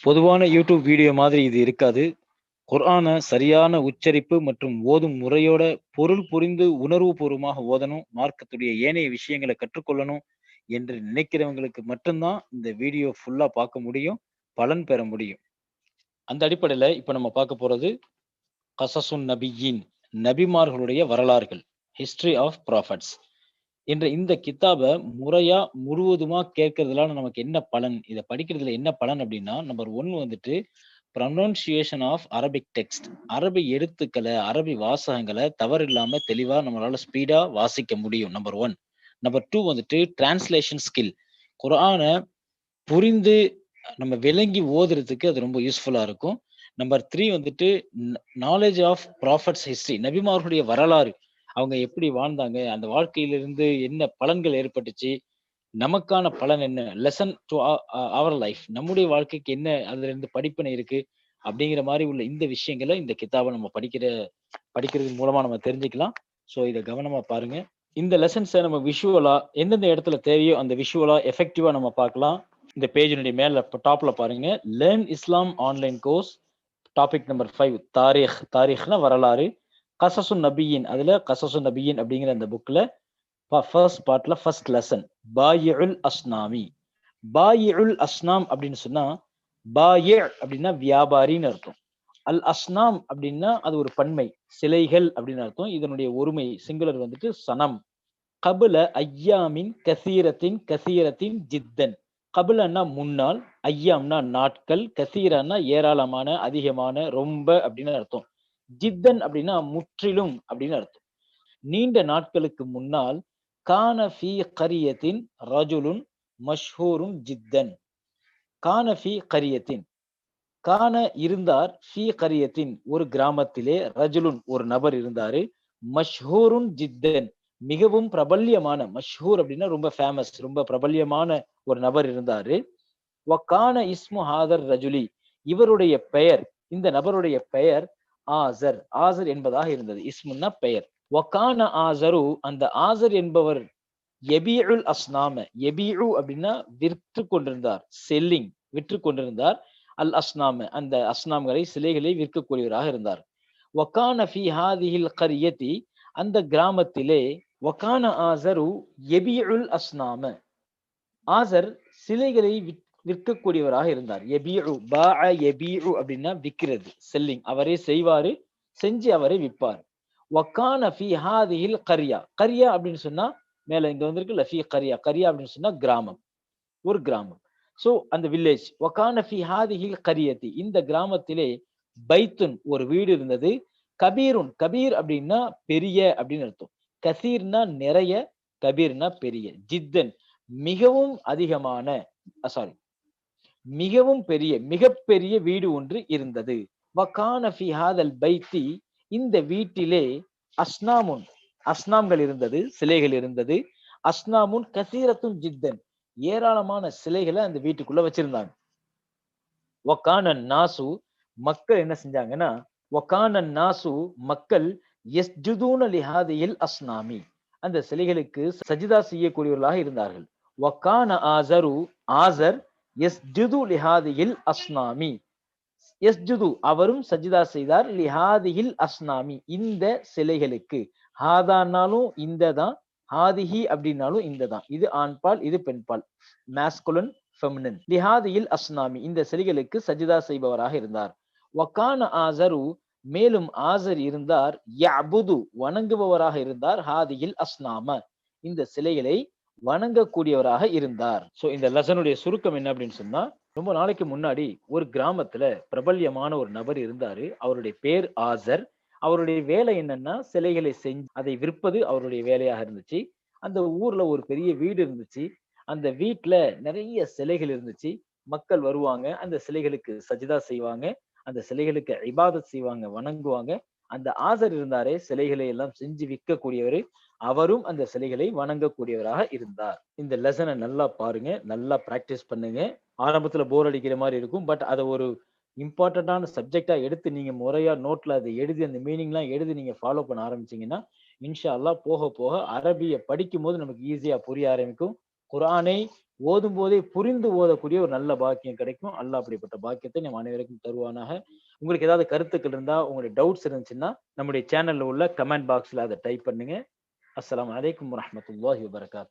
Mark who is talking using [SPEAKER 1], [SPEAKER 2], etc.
[SPEAKER 1] பொதுவான YouTube video மாதிரி இது இருக்காது. குர்ஆன சரியான உச்சரிப்பு மற்றும் ஓதும் முறையோட பொருள் புரிந்து உணர்வுபூர்வமாக ஓதணும். மார்க்கத்துடைய ஏனைய விஷயங்கள கற்றுக்கொள்ளணும் என்று நினைக்கிறவங்களுக்கு மட்டும் தான் இந்த வீடியோ ஃபுல்லா பார்க்க முடியும். பலன் பெற முடியும். அந்த அடிப்படையில இப்ப நம்ம பார்க்க போறது கஸஸுன் நபிய்யீன், நபிமார்களுடைய வரலாறுகள். ஹிஸ்டரி ஆஃப் ப்ராஃபட்ஸ் என்ற இந்த கித்தாப முறையா முழுவதுமா கேட்கறதுனால நமக்கு என்ன பலன்? இத படிக்கிறதுல என்ன பலன் அப்டின்னா, நம்பர் 1 வந்துட்டு ப்ரொனன்சியேஷன் ஆஃப் அரபிக் டெக்ஸ்ட். அரபி எழுத்துக்கள, அரபி வாசகங்கள தவறில்லாம தெளிவா நம்மளால ஸ்பீடா வாசிக்க முடியும். நம்பர் 1. நம்பர் 2 வந்துட்டு டிரான்ஸ்லேஷன் ஸ்கில். குர்ஆன புரிந்து நம்ம விளங்கி ஓதுறதுக்கு அது ரொம்ப யூஸ்ஃபுல்லா இருக்கும். நம்பர் 3 வந்துட்டு நாலேட்ஜ் ஆஃப் ப்ராஃபட்ஸ் ஹிஸ்டரி. நபிமார்களுடைய வரலாறு. அவங்க எப்படி வாழ்ந்தாங்க? அந்த வாழ்க்கையிலிருந்து என்ன பலன்கள் ஏற்பட்டுச்சு? நமக்கான பலன் என்ன? Lesson to our life. நம்முடைய வாழ்க்கைக்கு என்ன அதிலிருந்து படிப்பினை இருக்கு? அப்படிங்கிற மாரி உள்ள இந்த விஷயங்கள இந்த கித்தாப நம்ம படிக்கிறது மூலமா நம்ம தெரிஞ்சுக்கலாம். ஸோ இத கவனமா பாருங்க. இந்த லெசன்ஸ நம்ம விஷுவலா எந்தெந்த இடத்துல தேவையோ அந்த விஷுவலா எஃபெக்டிவா நம்ம பார்க்கலாம். இந்த பேஜினுடைய மேல டாப்ல பாருங்க. லேர்ன் இஸ்லாம் ஆன்லைன் கோர்ஸ் டாபிக் நம்பர் 5 தாரீக். தாரீக்னா வரலாறு. கஸஸுன் நபிய்யீன். அதுல கஸஸுன் நபிய்யீன் அப்படிங்கிற அந்த புக்ல ஃபர்ஸ்ட் பார்ட்ல ஃபர்ஸ்ட் லெசன் பாயிஉல் அஸ்னாமி. பாயிஉல் அஸ்னாம் அப்படின்னு சொன்னா பாயி அப்படின்னா வியாபாரின்னு அர்த்தம். அல் அஸ்னாம் அப்படின்னா அது ஒரு பன்மை, சிலைகள் அப்படின்னு அர்த்தம். இதனுடைய ஒருமை சிங்குலர் வந்துட்டு சனம். கபுல ஐயாமின் கசீரத்தின் கசீரத்தின் ஜித்தன். கபுலன்னா முன்னாள், ஐயாம்னா நாட்கள், கசீரன்னா ஏராளமான, அதிகமான, ரொம்ப அப்படின்னு அர்த்தம். ஜித்தன் அப்படின்னா முற்றிலும் அப்படின்னு அர்த்தம். நீண்ட நாட்களுக்கு முன்னால் கான ஃபீ கரியத்தின் ரஜுலுன் மஷ்ஹூரும் ஜித்தன். கான ஃபீ கரியத்தின் கான இருந்தார் ஃபீ கரியத்தின் ஒரு கிராமத்திலே ரஜுலுன் ஒரு நபர் இருந்தாரு மஷ்ஹூருன் ஜித்தன் மிகவும் பிரபல்யமான மஷ்ஹூர் அப்படின்னா ரொம்ப ஃபேமஸ் ரொம்ப பிரபல்யமான ஒரு நபர் இருந்தாரு. வக்கான இஸ்மு ஹாதர் ரஜுலி இவருடைய பெயர் இந்த நபருடைய பெயர் ஆசர். ஆசர் என்பதாக இருந்தது. இஸ்முன்னா பெயர். வக்கான ஆசரு அந்த ஆசர் என்பவர் எபியுல் அஸ்னாம. எபியு அப்படின்னா விற்று கொண்டிருந்தார். செல்லிங் விற்று கொண்டிருந்தார். அல் அஸ்னாம அந்த அஸ்னாம்களை சிலைகளை விற்கக்கூடியவராக இருந்தார். வக்கான ஃபி ஹாதிஹில் கரியதி அந்த கிராமத்திலே வக்கான ஆசரு எபியுல் அஸ்னாம ஆசர் சிலைகளை விற்கக்கூடியவராக இருந்தார். எபியு பாஅ எபியு அப்படின்னா விற்கிறது, செல்லிங். அவரே செய்வாரு, செஞ்சு அவரே விற்பார். வக்கான ஃபி ஹாதிஹில் கரியா. கரியா அப்படின்னு சொன்னா மேல இங்க வந்திருக்கு லஃபி கரியா. கரியா அப்படின்னு சொன்னா கிராமம், ஒரு கிராமம். சோ அந்த வில்லேஜ். வக்கான ஃபி ஹாதிஹில் கரியதி இந்த கிராமத்திலே பைத்துன் ஒரு வீடு இருந்தது. கபீருன் கபீர் அப்படின்னா பெரிய அப்படின்னு அர்த்தம். கசீர்னா நிறைய, கபீர்னா பெரிய. ஜித்தன் மிகவும் அதிகமான, சாரி மிகவும் பெரிய, மிகப்பெரிய வீடு ஒன்று இருந்தது. வகான ஃபி ஹாதல் பைத்தி இந்த வீட்டிலே அஸ்னாமுன் அஸ்னாம்கள் இருந்தது, சிலைகள் இருந்தது. அஸ்னாமுன் கசீரத்துன் ஜித்தன் ஏராளமான சிலைகளை அந்த வீட்டுக்குள்ள வச்சிருந்தாங்க. வகான நாசு மக்கள் என்ன செஞ்சாங்கன்னா வகான நாசு மக்கள் யஸ்ஜுதூன லிஹாதியில் அஸ்னாமி அந்த சிலைகளுக்கு சஜிதா செய்யக்கூடியவர்களாக இருந்தார்கள். வகான ஆசரு ஆசர் யஸ்ஜுது லிஹாதியில் அஸ்னாமி யஸ்ஜுது அவரும் சஜிதா செய்தார். லிஹாதியில் அஸ்னாமி இந்த சிலைகளுக்கு. ஹாதானாலும் இந்த தான், ஹாதிஹி அப்படின்னாலும் இந்த தான். இது ஆண்பால், இது பெண்பால், மாஸ்குலன் ஃபெமினின். லிஹாதியில் அஸ்னாமி இந்த சிலைகளுக்கு சஜிதா செய்பவராக இருந்தார். வகான ஆசரு மேலும் ஆசர் இருந்தார் யஅபுது வணங்குபவராக இருந்தார். ஹாதியில் அஸ்னாம இந்த சிலைகளை வணங்கக்கூடியவராக இருந்தார். சோ இந்த லெசனுடைய சுருக்கம் என்ன அப்படின்னு சொன்னா, ரொம்ப நாளைக்கு முன்னாடி ஒரு கிராமத்துல பிரபல்யமான ஒரு நபர் இருந்தாரு. அவருடைய பேர் ஆசர். அவருடைய வேலை என்னன்னா சிலைகளை செஞ்சு அதை விற்பது அவருடைய வேலையாக இருந்துச்சு. அந்த ஊர்ல ஒரு பெரிய வீடு இருந்துச்சு. அந்த வீட்டுல நிறைய சிலைகள் இருந்துச்சு. மக்கள் வருவாங்க, அந்த சிலைகளுக்கு சஜிதா செய்வாங்க, அந்த சிலைகளுக்கு இபாதத் செய்வாங்க, வணங்குவாங்க. அந்த ஆசர் இருந்தாரே சிலைகளை எல்லாம் செஞ்சு விற்கக்கூடியவர், அவரும் அந்த சிலைகளை வணங்கக்கூடியவராக இருந்தார். இந்த லெசனை நல்லா பாருங்க, நல்லா பிராக்டிஸ் பண்ணுங்க. ஆரம்பத்துல போர் அடிக்கிற மாதிரி இருக்கும். பட் அதை ஒரு இம்பார்ட்டன்டான சப்ஜெக்டா எடுத்து நீங்க முறையா நோட்ல அதை எழுதி அந்த மீனிங்லாம் எழுதி நீங்க ஃபாலோ பண்ண ஆரம்பிச்சீங்கன்னா இன்ஷா அல்லாஹ் போக போக அரபியை படிக்கும் போது நமக்கு ஈஸியா புரிய ஆரம்பிக்கும். குர்ஆனை ஓதும் போதே புரிந்து ஓதக்கூடிய ஒரு நல்ல பாக்கியம் கிடைக்கும். அல்லாஹ் அப்படிப்பட்ட பாக்கியத்தை நம் அனைவருக்கும் தருவானாக. உங்களுக்கு ஏதாவது கருத்துக்கள் இருந்தா, உங்களுடைய டவுட்ஸ் இருந்துச்சுன்னா, நம்முடைய சேனல்ல உள்ள கமெண்ட் பாக்ஸ்ல அத டைப் பண்ணுங்க. அஸ்ஸலாமு அலைக்கும் வரஹ்மத்துல்லாஹி வபரகாத்துஹு.